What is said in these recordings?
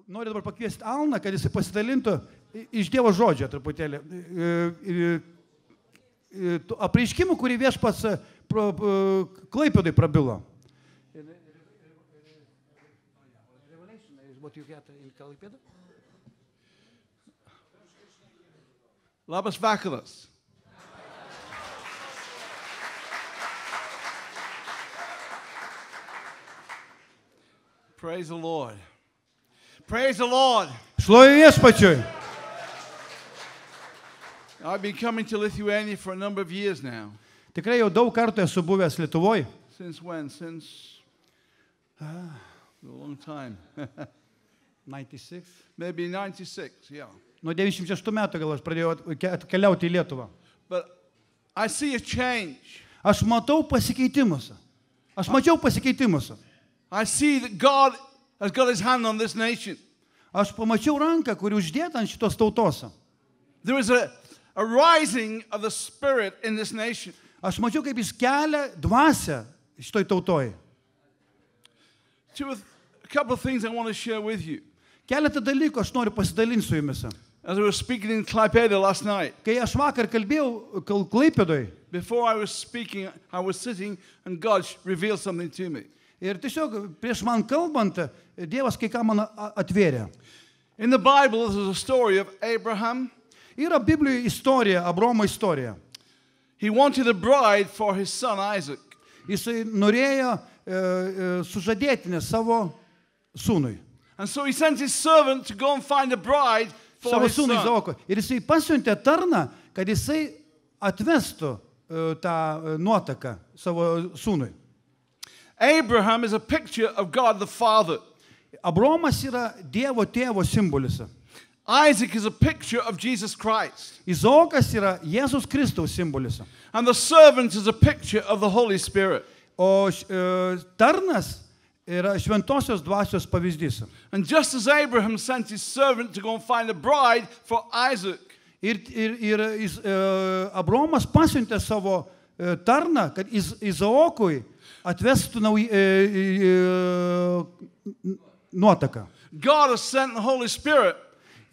noriu dabar pakviesti Alną, kad jis pasidalintų iš Dievo žodžio truputėlį. Apreiškimų, kurį viešpats Klaipėdai prabilo. Labas vakaras. Praise the Lord. Praise the Lord. Šlovė viešpačiui. I've been coming to Lithuania for a number of years now. Tikrai jau daug kartų esu buvęs Lietuvoje. Since when? Since a long time. 96. Maybe 96, yeah. Nuo 96 metų gal aš pradėjau keliauti į Lietuvą. But I see a change. Aš matau pasikeitimus. Aš mačiau pasikeitimus. I see that God has got his hand on this nation. Aš pamačiau ranką, kuri uždėta ant šitos tautos. There is a rising of the spirit in this nation. Aš mačiau, kaip jis kelia dvasią šitoj tautoj. A couple of things I want to share with you. Keletą dalykų aš noriu pasidalinti su jumis. As I was speaking in Klaipėda last night. Kai aš vakar kalbėjau Klaipėdoj. Before I was speaking, I was sitting and God revealed something to me. Ir tiesiog prieš man kalbant, Dievas kai ką man atvėrė. In the Bible, there's a story of Abraham. Yra Biblijoje istorija, Abraomo istorija. He wanted a bride for his son Isaac. Jisai norėjo sužadėtinę savo sūnui. And so he sent his servant to go and find a bride for his son. Ir jisai pasiuntė tarną, kad jisai atvestų tą nuotaką savo sūnui. Abraham is a picture of God the Father. Abraomas yra Dievo tėvo simbolis. Isaac is a picture of Jesus Christ. Izaokas yra Jėzus Kristaus simbolis. And the servant is a picture of the Holy Spirit. O tarnas yra šventosios dvasios pavyzdys. And just as Abraham sent his servant to go and find a bride for Isaac. Ir Abraomas pasiuntė savo tarną, kad Izaokui atvestų nuotaką. God has sent the Holy Spirit.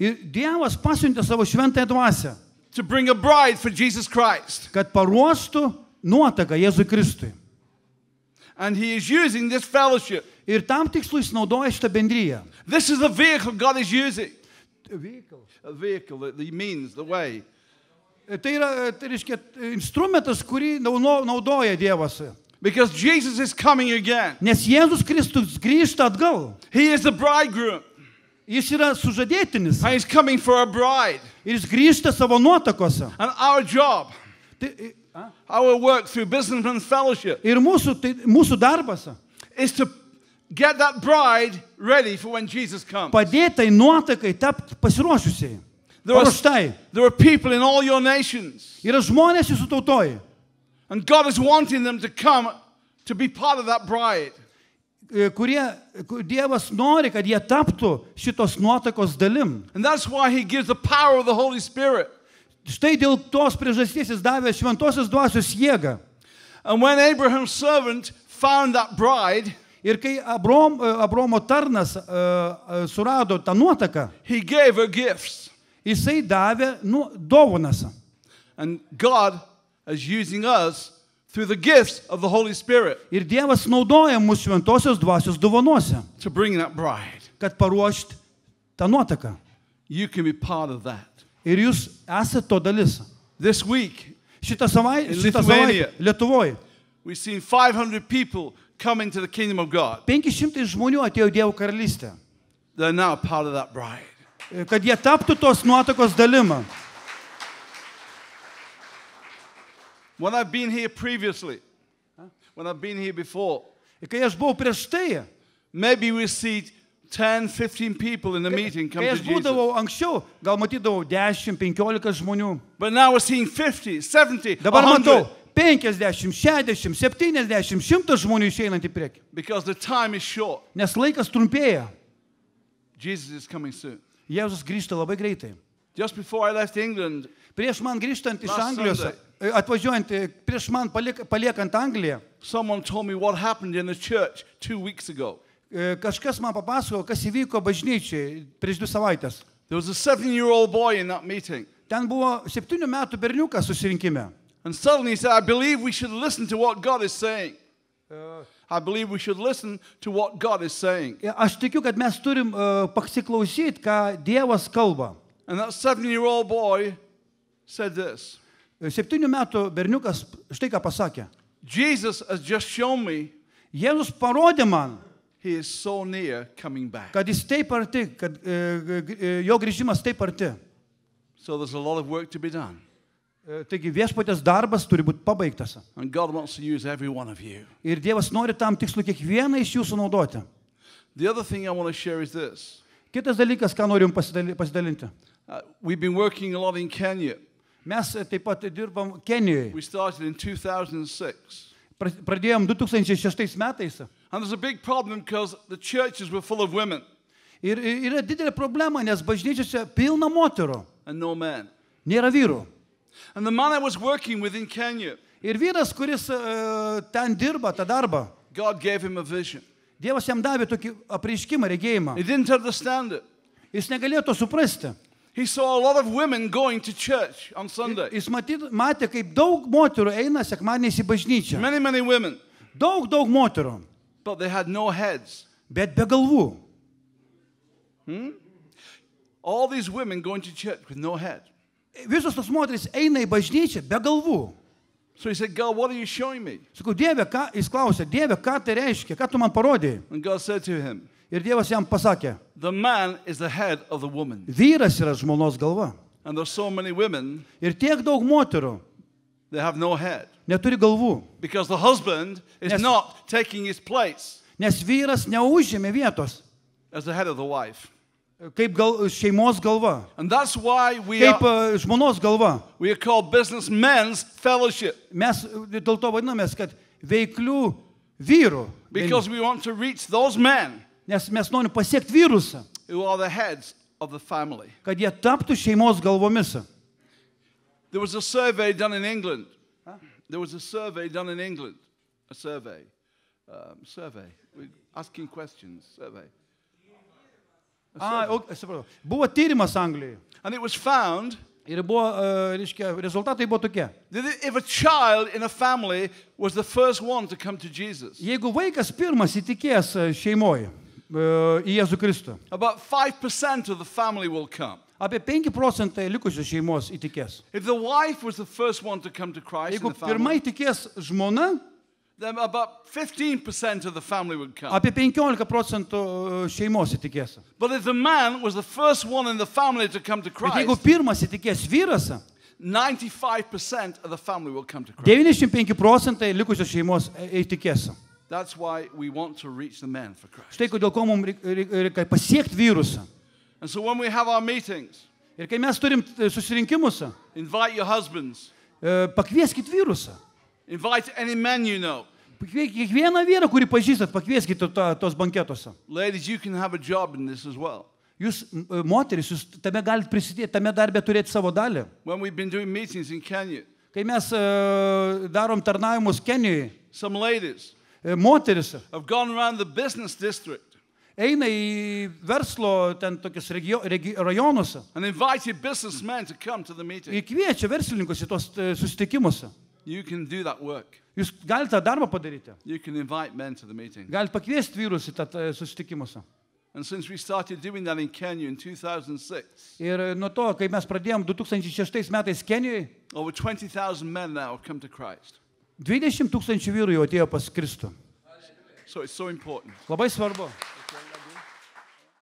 Ir Dievas pasiuntė savo šventąją dvasią. To bring a bride for Jesus Christ. Kad paruoštų nuotaką Jėzui Kristui. And he is using this fellowship. Ir tam tikslui jis naudoja šitą bendriją. This is the vehicle God is using. A vehicle, the means, the way. Tai yra, tai reiškia, instrumentas, kurį naudoja Dievas. Because Jesus is coming again. Nes Jėzus Kristus grįžta atgal. He is the bridegroom. Jis yra sužadėtinis. And he's coming for a bride. Ir jis grįžta savo nuotakose. And our job, our work through business and fellowship, ir mūsų darbas is to get that bride ready for when Jesus comes. Padėtai nuotakai tapti pasiruošusiai. There are people in all your nations. Yra žmonės jūsų tautoje. And God is wanting them to come to be part of that bride. Dievas nori, kad jie taptų šitos nuotakos dalim. And that's why he gives the power of the Holy Spirit. Štai dėl tos priežasties jis davė šventosios dvasios jėgą. And when Abraham's servant found that bride, ir kai Abraomo tarnas surado tą nuotaką, he gave her gifts. Jisai davė dovanas. And God is using us through the gifts of the Holy Spirit. Ir Dievas naudoja mūsų šventosios dvasios dovanose. To bring that bride. Kad paruošti tą nuotaką. You can be part of that. Ir jūs esate to dalis. This week, šitą savaitę Lietuvoje, we've seen 500 people come into the kingdom of God. 500 žmonių atėjo Dievo karalystę. They're now part of that bride. Kad jie taptų tos nuotakos dalimą. When I've been here previously, when I've been here before, kai aš buvau prieš tai, maybe we see 10, 15 people in the meeting come to Jesus. Kai aš būdavau anksčiau, gal matydavau 10, 15 žmonių. But now we're seeing 50, 70, Dabar 100. Matau 50, 60, 70, 100 žmonių išeinant į priekį. Because the time is short. Nes laikas trumpėja. Jesus is coming soon. Jėzus grįžta labai greitai. Just before I left England, prieš man grįžtant iš Anglijos, atvažiuojant, prieš man paliekant Angliją, someone told me what happened in the church 2 weeks ago. kažkas man papasakojo, kas įvyko bažnyčiai prieš 2 savaitės. There was a 7-year-old boy in that meeting. Ten buvo 7 metų berniukas susirinkime. And suddenly he said, I believe we should listen to what God is saying. I believe we should listen to what God is saying. Aš tikiu, kad mes turim pasiklausyti, ką Dievas kalba. And that 7-year-old boy said this. 7 metų berniukas štai ką pasakė. Jesus has just shown me Jėzus parodė man, he is so near coming back. kad jis taip arti, kad jo grįžimas taip arti. So there's a lot of work to be done. Taigi viešpaties darbas turi būti pabaigtas. And God wants to use every one of you. Ir Dievas nori tam tikslu kiekvieną iš jūsų naudoti. The other thing I want to share is this. Kitas dalykas, ką norim pasidalinti. We've been working a lot in Kenya. Mes taip pat dirbam Kenijoje. We started in 2006. Pradėjom 2006 metais. And there's a big problem because the churches were full of women. Ir yra didelė problema, nes bažnyčiose pilna moterų. And no men. Nėra vyrų. And the man I was working with in Kenya, Ir vyras, kuris ten dirba tą darbą, God gave him a vision. Dievas jam davė tokį apreiškimą, regėjimą. He didn't understand it. Jis negalėjo to suprasti. He saw a lot of women going to church on Sunday. Jis matė, kaip daug moterų eina sekmadieniais į bažnyčią. Many, many women. Daug moterų, But they had no heads. bet be galvų. All these women going to church with no head. Visos tos moterys eina į bažnyčią be galvų. So he said, God, what are you showing me? Sakau, Dieve, jis klausė, Dieve, ką tai reiškia, ką tu man parodėjai? And God said to him, Ir Dievas jam pasakė, the man is the head of the woman. vyras yra žmonos galva. And there's so many women, Ir tiek daug moterų they have no head. neturi galvų, Because the husband is Yes. not taking his place nes vyras neužėmė vietos, as the head of the wife. kaip šeimos galva, And that's why we kaip are žmonos galva. called businessmen's fellowship. Mes dėl to vadinamės, kad veiklių vyrų, Because we want to reach those men nes mes norim pasiekti vyrus, who are the heads of the family. kad jie taptų šeimos galvomis. There was a survey done in England. There was a survey done in England. A survey. We're asking questions. Survey. Supratau. Buvo tyrimas Anglijoje. And it was found Ir buvo, reiškia, rezultatai buvo tokie. that if a child in a family was the first one to come to Jesus, Jeigu vaikas pirmas įtikės šeimoje į Jėzų Kristų, about 5% of the family will come. apie 5% likusios šeimos įtikės. If the wife was the first one to come to Christ in Jeigu the pirmai family, įtikės žmona, then about 15% of the family would come. apie 15% šeimos įtikės. But if the man was the first one in the family to come to Bet jeigu Christ, pirmas įtikės vyras, 95% of the family will come to Christ. 95% likusios šeimos įtikės. That's why we want to reach the men for Christ. Štai kodėl ko mums reikia pasiekti vyrus. And so when we have our meetings, Ir kai mes turim susirinkimus, invite your husbands, pakvieskit vyrus. invite any men you know. Kiekvieną vyrą, kurį pažįstat, pakvieskit tos banketuose. Ladies, you can have a job in this as well. Jūs, moteris, jūs tame galite prisidėti, tame darbe turėti savo dalį. When we've been doing meetings in Kenya, Kai mes darom tarnavimus Kenijoje, some ladies moteris have gone around the business district eina į verslo ten tokius rajonus and invited businessmen to come to the meeting. ir kviečia verslininkus į tos susitikimus. You can do that work. Jūs galite tą darbą padaryti. You can invite men to the meeting. Galite pakviesti vyrus į tą susitikimus. And since we started doing that in Kenya in 2006, Ir nuo to, kai mes pradėjom 2006 metais Kenijoje, over 20,000 men now have come to Christ. 20 000 vyrų jau atėjo pas Kristų. So it's so important. Labai svarbu.